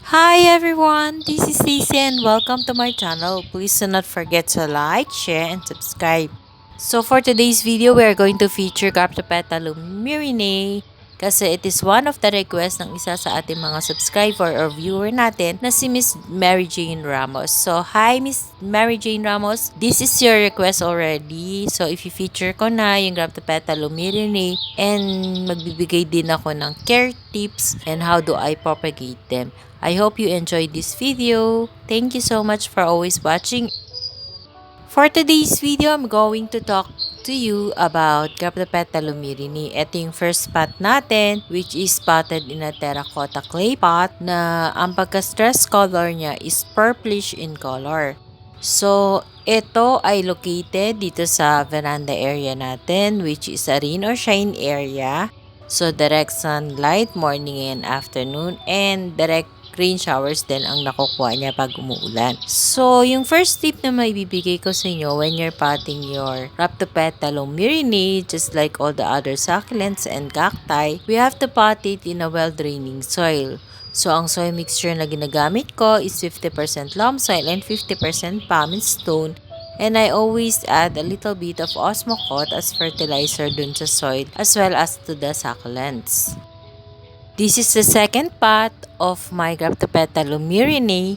Hi everyone, this is Cece and welcome to my channel. Please do not forget to like, share, and subscribe. So for today's video, we are going to feature Carpetalo Mirine kasi it is one of the requests ng isa sa ating mga subscriber or viewer natin na si Miss Mary Jane Ramos. So hi Miss Mary Jane Ramos, this is your request already. So if you feature ko na yung Carpetalo Mirine and magbibigay din ako ng care tips and how do I propagate them. I hope you enjoyed this video. Thank you so much for always watching. For today's video, I'm going to talk to you about Graptopetalo mirini. Ito yung first pot natin, which is potted in a terracotta clay pot na ang pagka-stress color niya is purplish in color. So, ito ay located dito sa veranda area natin, which is a rain or shine area. So, direct sunlight morning and afternoon and direct rain showers din ang nakukuha niya pag umuulan. So, yung first tip na may bibigay ko sa inyo when you're potting your Rhaptopetalum mirini, just like all the other succulents and cacti, we have to pot it in a well-draining soil. So, ang soil mixture na ginagamit ko is 50% loam soil and 50% pumice stone. And I always add a little bit of Osmocote as fertilizer dun sa soil as well as to the succulents. This is the second pot of my Graptopetalum mirini.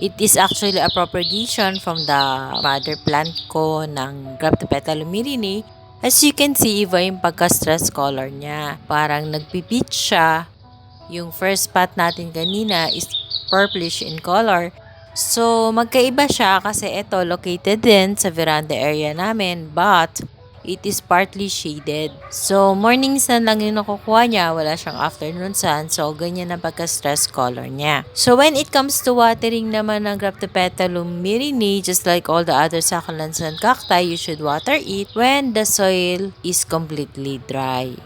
It is actually a propagation from the mother plant ko ng Graptopetalum mirini. As you can see, iba yung pagka-stress color niya. Parang nagpipitch siya. Yung first pot natin kanina is purplish in color. So, magkaiba siya kasi ito located din sa veranda area namin but it is partly shaded. So, morning sun lang yung nakukuha niya. Wala siyang afternoon sun. So, ganyan ang pagka-stress color niya. So, when it comes to watering naman ng Graptopetalum mirini, just like all the other succulents and cacti, you should water it when the soil is completely dry.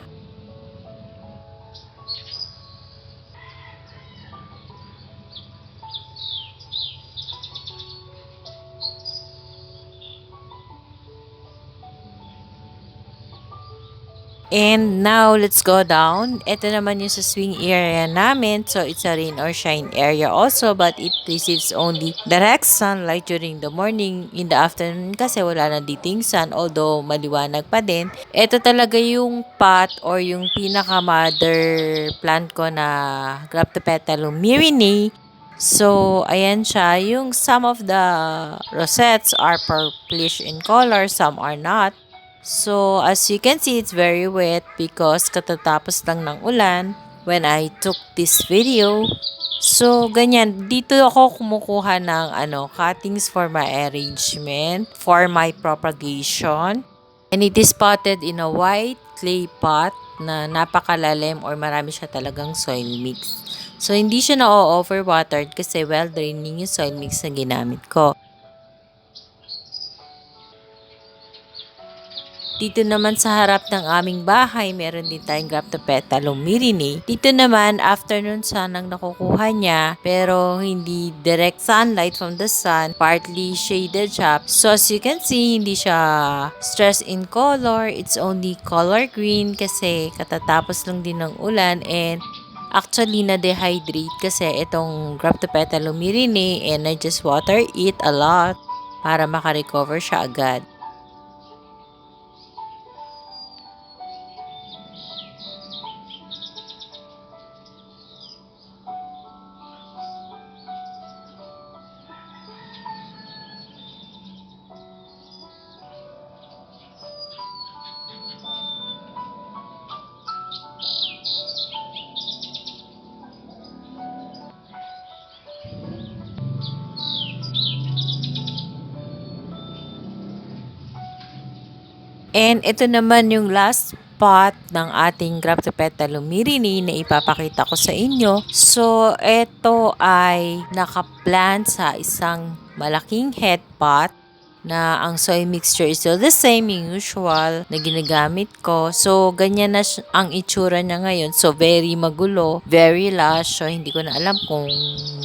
And now, let's go down. Ito naman yung sa swing area namin. So, it's a rain or shine area also. But it receives only direct sunlight during the morning. In the afternoon kasi wala na diting sun. Although, maliwanag pa din. Ito talaga yung pot or yung pinaka-mother plant ko na Graptopetalum mirini. So, ayan siya. Yung some of the rosettes are purplish in color. Some are not. So, as you can see, it's very wet because katatapos lang ng ulan when I took this video. So, ganyan. Dito ako kumukuha ng cuttings for my arrangement, for my propagation. And it is potted in a white clay pot na napakalalim or marami siya talagang soil mix. So, hindi siya na-overwatered kasi well-draining yung soil mix na ginamit ko. Dito naman sa harap ng aming bahay, meron din tayong Graptopetalum mirini. Dito naman, afternoon sun ang nakukuha niya, pero hindi direct sunlight from the sun, partly shaded siya. So as you can see, hindi siya stress in color, it's only color green kasi katatapos lang din ng ulan and actually na-dehydrate kasi itong Graptopetalum mirini and I just water it a lot para makarecover siya agad. And ito naman yung last pot ng ating Graptopetalum mirini na ipapakita ko sa inyo. So, ito ay nakaplant sa isang malaking head pot. na ang soil mixture is still the same, yung usual na ginagamit ko. So, ganyan na ang itsura niya ngayon. So, very magulo, very lush. So, hindi ko na alam kung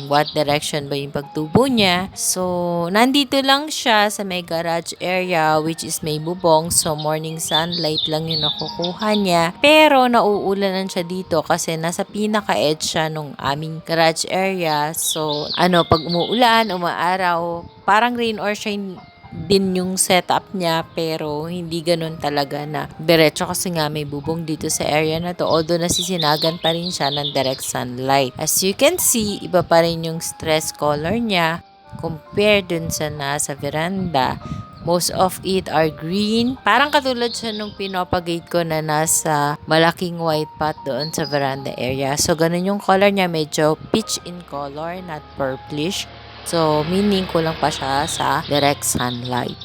what direction ba yung pagtubo niya. So, nandito lang siya sa may garage area which is may bubong. So, morning sunlight lang yung nakukuha niya. Pero, nauulanan siya dito kasi nasa pinaka-edge siya nung aming garage area. So, pag umuulan, umaaraw, parang rain or shine din yung setup niya pero hindi ganun talaga na diretso kasi nga may bubong dito sa area na to, although nasisinagan pa rin siya ng direct sunlight. As you can see, iba pa rin yung stress color niya compared dun sa nasa veranda. Most of it are green. Parang katulad siya nung pinopagate ko na nasa malaking white pot doon sa veranda area. So, ganun yung color niya. Medyo peach in color, not purplish. So, meaning kulang pa siya sa direct sunlight.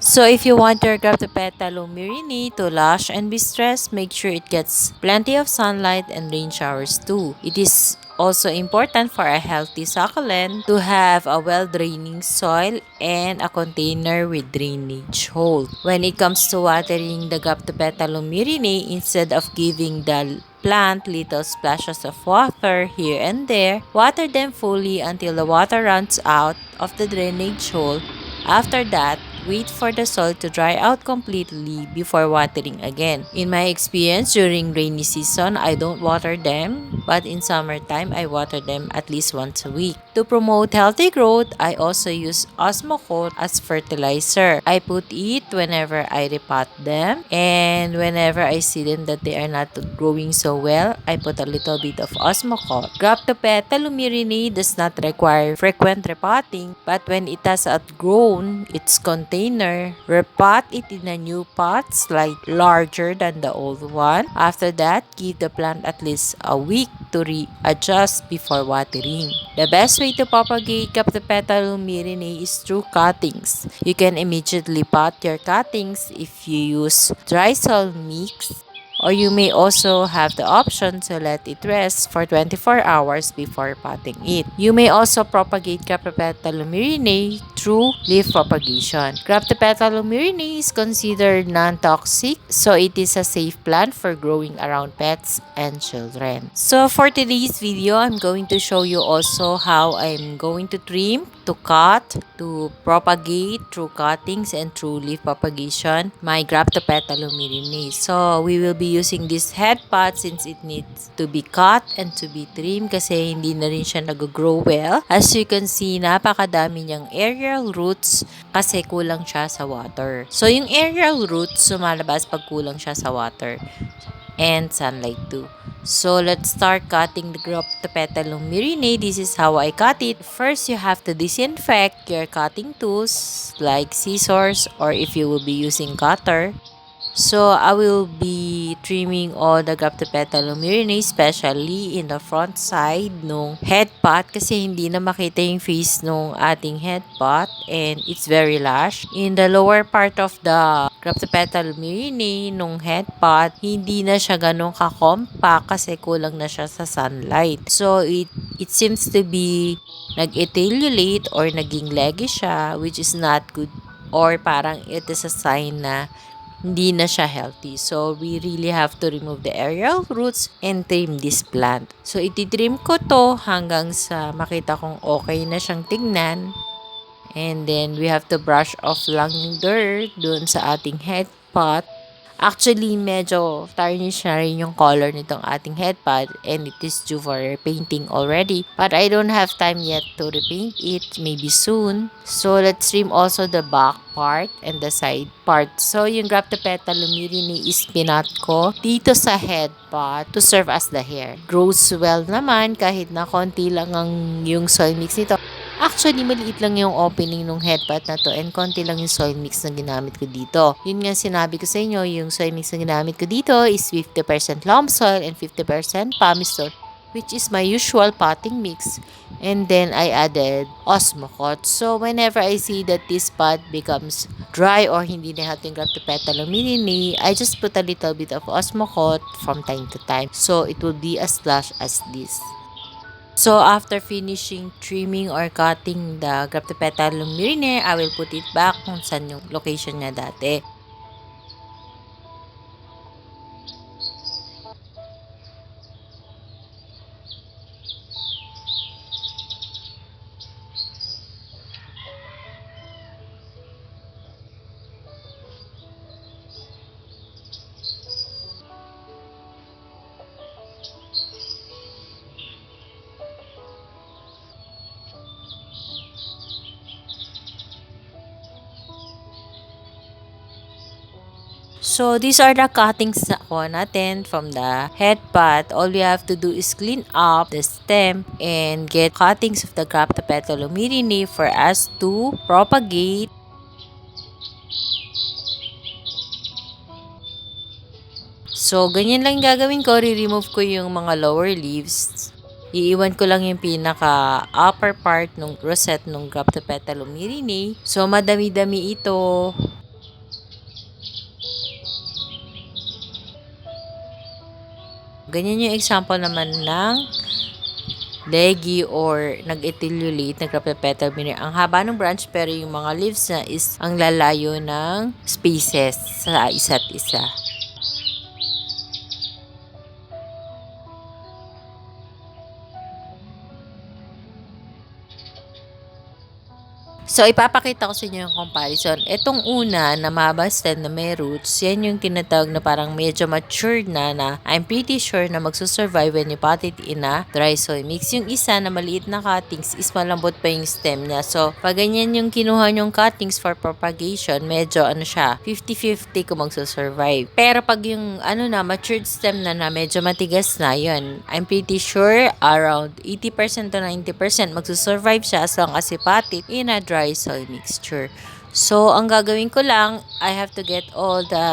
So, if you want your Graptopetalo Mirini to lush and be stressed, make sure it gets plenty of sunlight and rain showers too. It is also important for a healthy succulent to have a well-draining soil and a container with drainage hole. When it comes to watering the Graptopetalo Mirini, instead of giving the plant little splashes of water here and there, water them fully until the water runs out of the drainage hole. After that, wait for the soil to dry out completely before watering again. In my experience, during rainy season, I don't water them, but in summertime, I water them at least once a week. To promote healthy growth, I also use Osmocote as fertilizer. I put it whenever I repot them, and whenever I see them that they are not growing so well, I put a little bit of Osmocote. Graptopetalo Mirini does not require frequent repotting, but when it has outgrown its container, repot it in a new pot slightly larger than the old one. After that, give the plant at least a week to readjust before watering. The best way to propagate Graptopetalo Mirini is through cuttings. You can immediately pot your cuttings if you use dry soil mix, or you may also have the option to let it rest for 24 hours before potting it. You may also propagate Graptopetalo Mirini through leaf propagation. Graptopetalo Mirini is considered non-toxic, so it is a safe plant for growing around pets and children. So for today's video, I'm going to show you also how I'm going to trim, to cut, to propagate through cuttings and through leaf propagation my Graptopetalo Mirini. So we will be using this head pot since it needs to be cut and to be trimmed kasi hindi na rin siya nag-grow well. As you can see, napakadami niyang aerial roots kasi kulang siya sa water. So yung aerial roots sumalabas pag kulang siya sa water and sunlight too. So let's start cutting the Graptopetalo Mirini. This is how I cut it. First, you have to disinfect your cutting tools like scissors, or if you will be using cutter. So, I will be trimming all the Graptopetalo Mirini, especially in the front side nung head pot kasi hindi na makita yung face nung ating head pot and it's very lush. In the lower part of the Graptopetalo Mirini nung head pot, hindi na siya ganun ka-compact kasi kulang na siya sa sunlight. So, it seems to be nag-etiolate or naging leggy siya, which is not good, or parang it is a sign na hindi na siya healthy. So, we really have to remove the aerial roots and trim this plant. So, ititrim ko to hanggang sa makita kong okay na siyang tignan. And then, we have to brush off lang yung dirt dun sa ating head pot. Actually, medyo tarnish na rin yung color nitong ating head pot and it is due for repainting already. But I don't have time yet to repaint it, maybe soon. So, let's trim also the back part and the side part. So, yung Graptopetalo Mirini is pinot ko dito sa head pot to serve as the hair. Grows well naman kahit na konti lang ang yung soil mix nito. Actually, maliit lang yung opening ng headpot na to and konti lang yung soil mix na ginamit ko dito. Yun nga sinabi ko sa inyo, yung soil mix na ginamit ko dito is 50% loam soil and 50% pumice soil, which is my usual potting mix. And then, I added Osmocote. So, whenever I see that this pot becomes dry or hindi na healthy Graptopetalo Mirini, I just put a little bit of Osmocote from time to time. So, it will be as lush as this. So after finishing trimming or cutting the Graptopetalum myrinae, I will put it back kung saan yung location niya dati. So, these are the cuttings na kuha natin from the head part. All we have to do is clean up the stem and get cuttings of the Graptopetalum myrinae for us to propagate. So, ganyan lang gagawin ko. Re-remove ko yung mga lower leaves. Iiwan ko lang yung pinaka upper part ng rosette ng Graptopetalum myrinae. So, madami-dami ito. Ganyan yung example naman ng leggy or nag-ethylulate, nagka-petal myrinae. Ang haba ng branch pero yung mga leaves na is ang lalayo ng spaces sa isa't isa. So, ipapakita ko sa inyo yung comparison. Itong una na mahaba stem na may roots, yan yung tinatawag na parang medyo matured na I'm pretty sure na magsusurvive when you pot it in a dry soil mix. Yung isa na maliit na cuttings is malambot pa yung stem niya. So, pag ganyan yung kinuha yung cuttings for propagation, medyo ano siya, 50-50 kung magsusurvive. Pero pag yung matured stem na medyo matigas na, yun, I'm pretty sure around 80% to 90% magsusurvive siya as long as you pot it in a dry soil mixture. So, ang gagawin ko lang, I have to get all the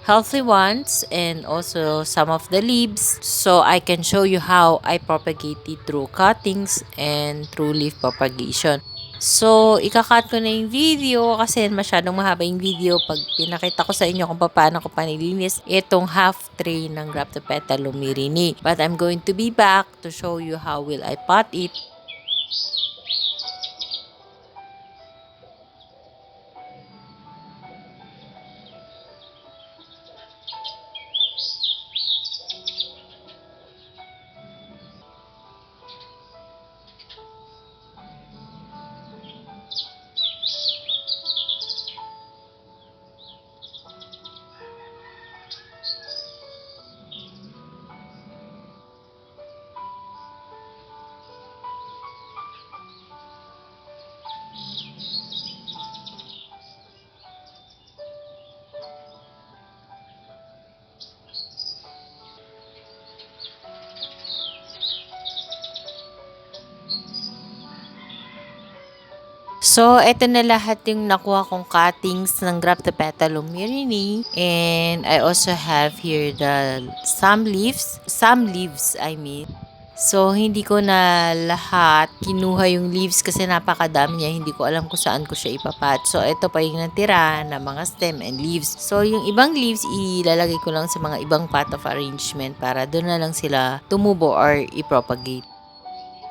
healthy ones and also some of the leaves so I can show you how I propagate it through cuttings and through leaf propagation. So, ikakat ko na yung video kasi masyadong mahaba yung video pag pinakita ko sa inyo kung paano ko panilinis itong half tray ng Graptopetalum myrinae. But I'm going to be back to show you how will I pot it. So, eto na lahat yung nakuha kong cuttings ng Graptopetalum myrinae. And I also have here the some leaves. Some leaves, I mean. So, hindi ko na lahat kinuha yung leaves kasi napakadami niya. Hindi ko alam kung saan ko siya ipapat. So, ito pa yung natira na mga stem and leaves. So, yung ibang leaves, ilalagay ko lang sa mga ibang pot of arrangement para doon na lang sila tumubo or ipropagate.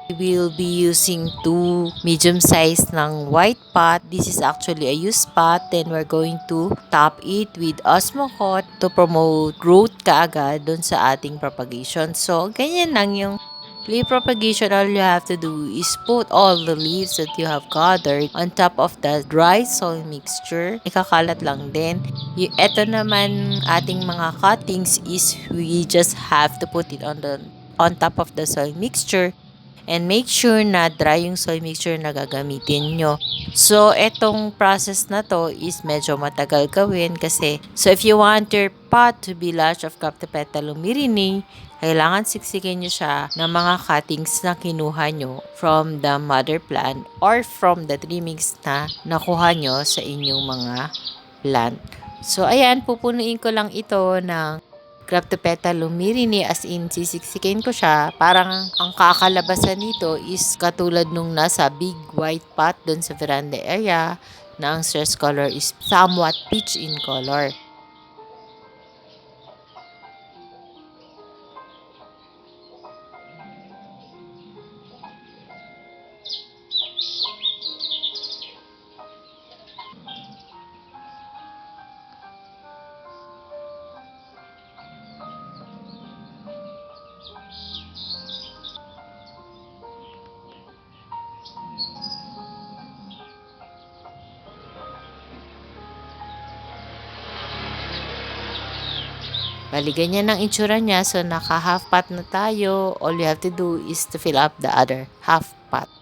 We will be using two medium size ng white pot. This is actually a used pot. Then we're going to top it with Osmocote to promote growth kaagad dun sa ating propagation. So, ganyan lang yung leaf propagation. All you have to do is put all the leaves that you have gathered on top of the dry soil mixture. Ikakalat lang din. Ito naman ating mga cuttings is we just have to put it on top of the soil mixture. And make sure na dry yung soil mixture na gagamitin nyo. So, etong process na to is medyo matagal gawin kasi so if you want your pot to be large of Graptopetalum myrinae, kailangan siksikin nyo siya ng mga cuttings na kinuha nyo from the mother plant or from the trimmings na nakuha nyo sa inyong mga plant. So, ayan, pupunuin ko lang ito ng Graptopetalum myrinae as in sisiksikin ko siya. Parang ang kakalabasan nito is katulad nung nasa big white pot dun sa veranda area na ang stress color is somewhat peach in color. Bali, ganyan ang itsura niya. So, naka half pot na tayo. All you have to do is to fill up the other half pot.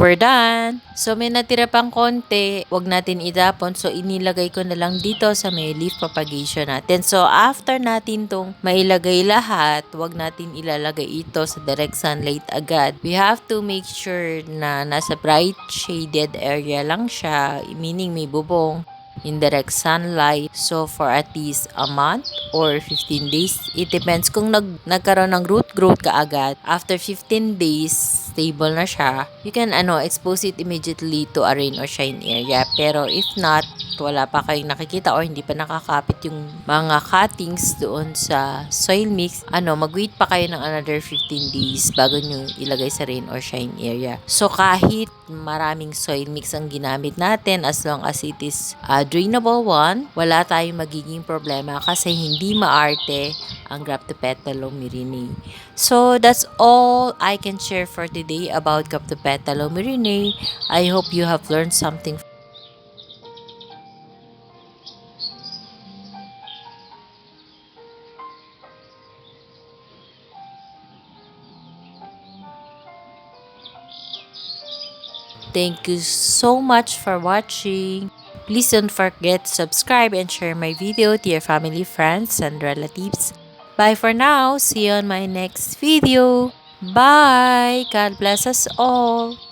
We're done! So, may natira pang konti. Huwag natin itapon. So, inilagay ko na lang dito sa may leaf propagation natin. So, after natin tong mailagay lahat, huwag natin ilalagay ito sa direct sunlight agad. We have to make sure na nasa bright shaded area lang siya, meaning may bubong in direct sunlight. So, for at least a month or 15 days. It depends kung nagkaroon ng root growth ka agad. After 15 days, stable na siya. You can expose it immediately to a rain or shine area. Pero if not, wala pa kayong nakikita or hindi pa nakakapit yung mga cuttings doon sa soil mix, mag-wait pa kayo ng another 15 days bago nyo ilagay sa rain or shine area. So, kahit maraming soil mix ang ginamit natin, as long as it is a drainable one, wala tayong magiging problema kasi hindi maarte ang Graptopetalomirinae. So, that's all I can share for today about Graptopetalomirinae. I hope you have learned something. Thank you so much for watching. Please don't forget to subscribe and share my video to your family, friends, and relatives. Bye for now. See you on my next video. Bye. God bless us all.